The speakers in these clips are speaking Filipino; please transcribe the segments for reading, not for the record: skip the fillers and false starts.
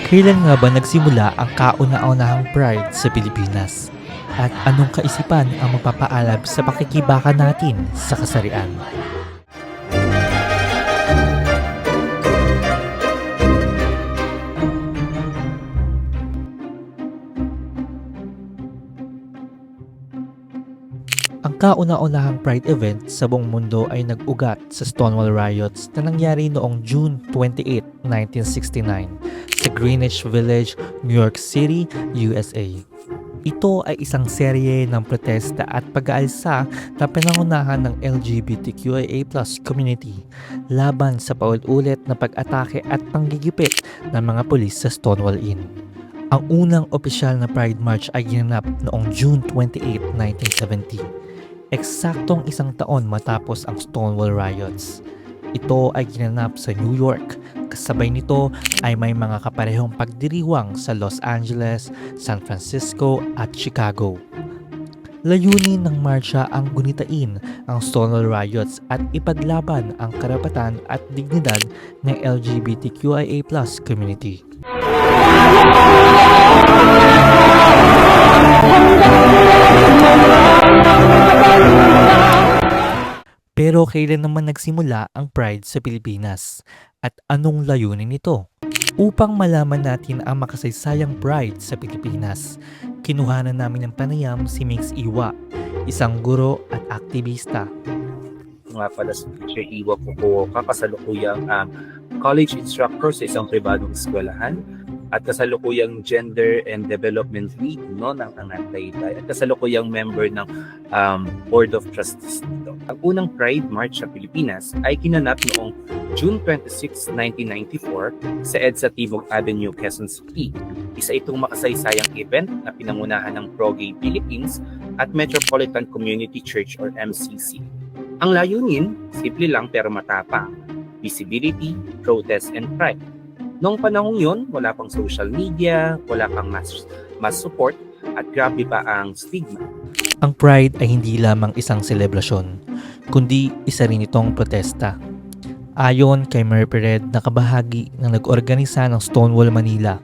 Kailan nga ba nagsimula ang kauna-unahang Pride sa Pilipinas? At anong kaisipan ang magpapaalab sa pakikibaka natin sa kasarian? Ang kauna-unahang Pride event sa buong mundo ay nag-ugat sa Stonewall Riots na nangyari noong June 28, 1969 sa Greenwich Village, New York City, USA. Ito ay isang serye ng protesta at pag-aalsa na pinangunahan ng LGBTQIA+ community laban sa paulit-ulit na pag-atake at panggigipit ng mga pulis sa Stonewall Inn. Ang unang opisyal na Pride March ay ginanap noong June 28, 1970. Eksaktong isang taon matapos ang Stonewall Riots. Ito ay ginanap sa New York. Kasabay nito ay may mga kaparehong pagdiriwang sa Los Angeles, San Francisco at Chicago. Layunin ng marsya ang gunitain ang Stonewall Riots at ipaglaban ang karapatan at dignidad ng LGBTQIA+ community. Pero kailan naman nagsimula ang Pride sa Pilipinas? At anong layunin nito? Upang malaman natin ang makasaysayang Pride sa Pilipinas, kinuhanan namin ng panayam si Mix Iwa, isang guro at aktivista. Nga pala si Teacher Iwa Fukuoka, kasalukuyang college instructor sa isang pribadong eskwelahan at kasalukuyang Gender and Development Lead ng Taytay at kasalukuyang member ng Board of Trustees dito. Ang unang Pride March sa Pilipinas ay kinanap noong June 26, 1994 sa EDSA Timog Avenue, Quezon City. Isa itong makasaysayang event na pinangunahan ng Pro-Gay Philippines at Metropolitan Community Church or MCC. Ang layunin, simple lang pero matapang: visibility, protest, and pride. Noong panahong yun, wala pang social media, wala pang mass support, at grabe pa ang stigma. Ang Pride ay hindi lamang isang selebrasyon, kundi isa rin itong protesta. Ayon kay Murphy Red na kabahagi ng nag-organisa ng Stonewall Manila,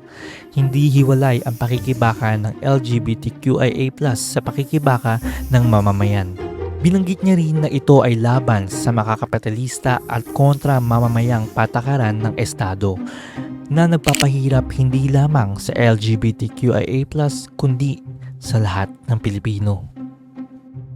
hindi hiwalay ang pakikibaka ng LGBTQIA+ sa pakikibaka ng mamamayan. Binanggit niya rin na ito ay laban sa makakapitalista at kontra mamamayang patakaran ng Estado na nagpapahirap hindi lamang sa LGBTQIA+ kundi sa lahat ng Pilipino.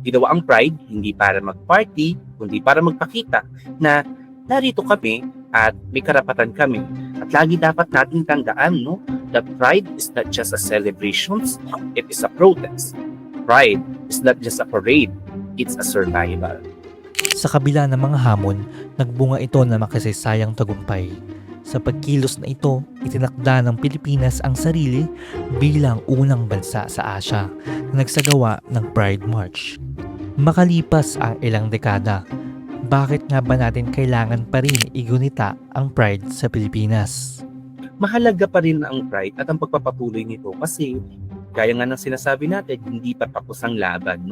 Ginawa ang Pride hindi para mag-party, kundi para magpakita na narito kami at may karapatan kami. At lagi dapat nating tandaan that Pride is not just a celebration, it is a protest. Pride is not just a parade, it's a survival. Sa kabila ng mga hamon, nagbunga ito na makasaysayang tagumpay. Sa pagkilos na ito, itinakda ng Pilipinas ang sarili bilang unang bansa sa Asya na nagsagawa ng Pride March. Makalipas ang ilang dekada, bakit nga ba natin kailangan pa rin igunita ang Pride sa Pilipinas? Mahalaga pa rin ang Pride at ang pagpapatuloy nito kasi gaya nga ng sinasabi natin, hindi pa tapos ang laban.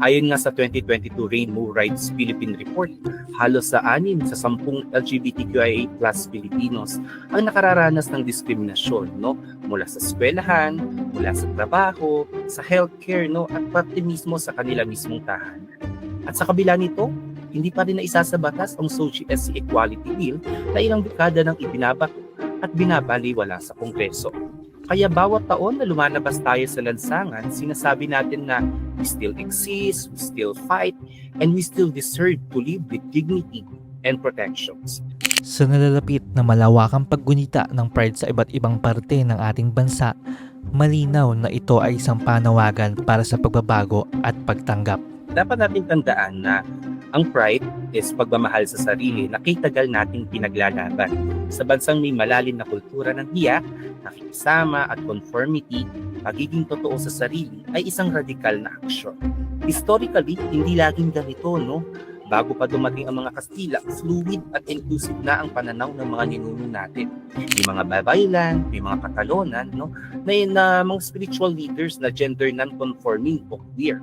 Ayon nga sa 2022 Rainbow Rights Philippine Report, halos sa 6 sa 10 LGBTQIA+ Filipinos ang nakararanas ng diskriminasyon mula sa eskwelahan, mula sa trabaho, sa healthcare at pati mismo sa kanila mismong tahanan. At sa kabila nito, hindi pa rin naisa sa batas ang SOGIE Equality Bill na ilang dekada nang ibinabato at binabaliwala sa Kongreso. Kaya bawat taon na lumalabas tayo sa lansangan, sinasabi natin na we still exist, we still fight, and we still deserve to live with dignity and protections. Sa nalalapit na malawakang paggunita ng Pride sa iba't ibang parte ng ating bansa, malinaw na ito ay isang panawagan para sa pagbabago at pagtanggap. Dapat natin tandaan na ang Pride is pagmamahal sa sarili na kitagal nating pinaglalaban. Sa bansang may malalim na kultura ng hiya, nakikisama at conformity, pagiging totoo sa sarili ay isang radikal na aksyon. Historically, hindi laging ganito, Bago pa dumating ang mga Kastila, fluid at inclusive na ang pananaw ng mga ninuno natin. May mga babaylan, may mga Katalonan, na mga spiritual leaders na gender non-conforming o queer.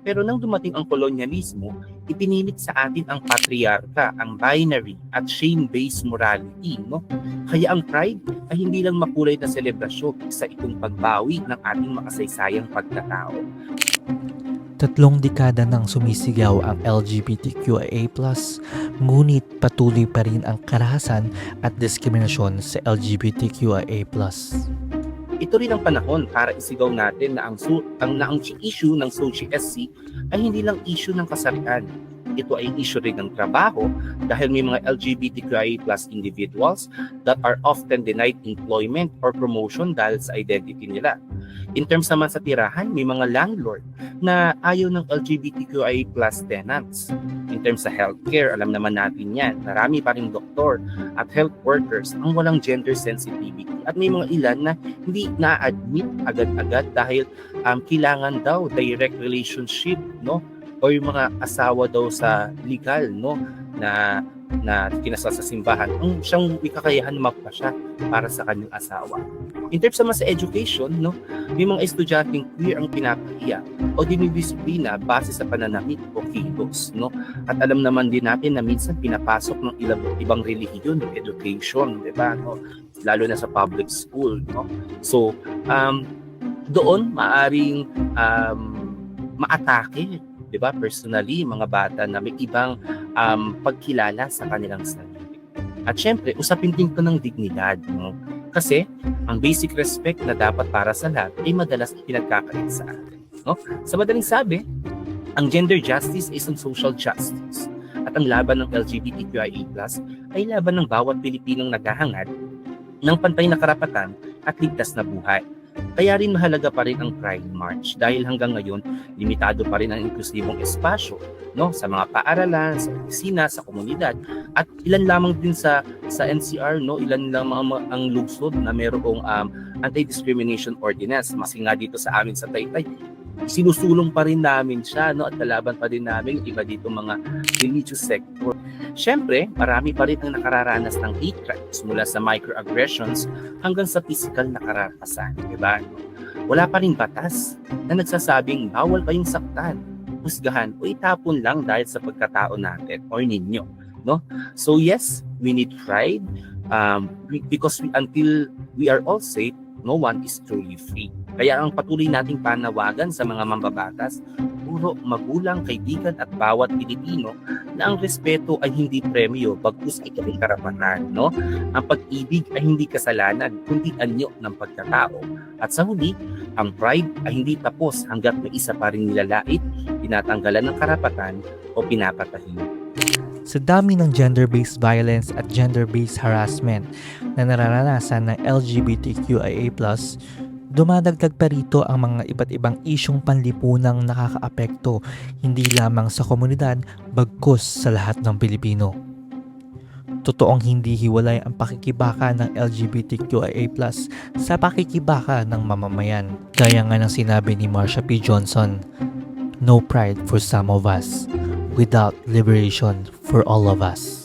Pero nang dumating ang kolonyalismo, ipinilit sa atin ang patriarka, ang binary at shame-based morality, no? Kaya ang Pride ay hindi lang makulay na selebrasyon, isa itong pagbawi ng ating makasaysayang pagkatao. 3 dekada nang sumisigaw ang LGBTQIA+, ngunit patuloy pa rin ang karahasan at diskriminasyon sa LGBTQIA+. Ito rin ang panahon para isigaw natin na ang issue ng Sochi SC ay hindi lang issue ng kasarian. Ito ay issue rin ng trabaho dahil may mga LGBTQIA+ individuals that are often denied employment or promotion dahil sa identity nila. In terms naman sa tirahan, may mga landlord na ayaw ng LGBTQIA+ tenants. In terms sa healthcare, alam naman natin yan, marami pa rin doktor at health workers ang walang gender sensitivity. At may mga ilan na hindi na-admit agad-agad dahil kailangan daw direct relationship, no? O yung mga asawa daw sa legal, no? Na kinasal sa simbahan, ang siyang ikakayahan magpasya para sa kanyang asawa. In terms naman sa education, no, may mga estudyanteng queer ang pinapahiya o dinidisiplina base sa pananamit o kilos, no? At alam naman din natin na minsan pinapasok ng ibang relihiyon yung education, di ba? No? Lalo na sa public school, no? So, doon maaring maatake, di ba? Personally, mga bata na may ibang pagkilala sa kanilang sarili. At syempre, usapin din ko ng dignidad, no? Kasi ang basic respect na dapat para sa lahat ay madalas pinagkakait sa atin, no? Sa madaling sabi, ang gender justice is isang social justice. At ang laban ng LGBTQIA+ ay laban ng bawat Pilipinong naghahangad ng pantay na karapatan at ligtas na buhay. Kaya rin mahalaga pa rin ang Pride March dahil hanggang ngayon, limitado pa rin ang inklusibong espasyo, no, sa mga paaralan, sa opisina, sa komunidad, at ilan lamang din sa NCR, no, ilan lamang ang lungsod na mayroong anti-discrimination ordinance. Kasi nga dito sa amin sa Taytay, sinusulong pa rin namin siya, no, at kalaban pa din namin iba dito mga religious sector. Siyempre, marami pa rin ang nakararanas ng hate crimes mula sa microaggressions hanggang sa physical na karahasan, diba? Wala pa rin batas na nagsasabing bawal kayong saktan, husgahan o itapon lang dahil sa pagkatao natin or ninyo, no? So yes, we need pride because until we are all safe, no one is truly free. Kaya ang patuloy nating panawagan sa mga mambabatas, puro magulang, kaibigan at bawat Pilipino na ang respeto ay hindi premyo, bagkus ito ay karapatan, no? Ang pag-ibig ay hindi kasalanan, kundi anyo ng pagkatao. At sa huli, ang pride ay hindi tapos hanggat may isa pa rin nilalait, tinatanggalan ng karapatan o pinapatahin. Sa dami ng gender-based violence at gender-based harassment na nararanasan ng LGBTQIA+, dumadagdag pa rito ang mga iba't ibang isyong panlipunang nakakaapekto hindi lamang sa komunidad bagkus sa lahat ng Pilipino. Totoong hindi hiwalay ang pakikibaka ng LGBTQIA+ sa pakikibaka ng mamamayan. Gaya nga ng sinabi ni Marsha P. Johnson, "No pride for some of us, without liberation for all of us."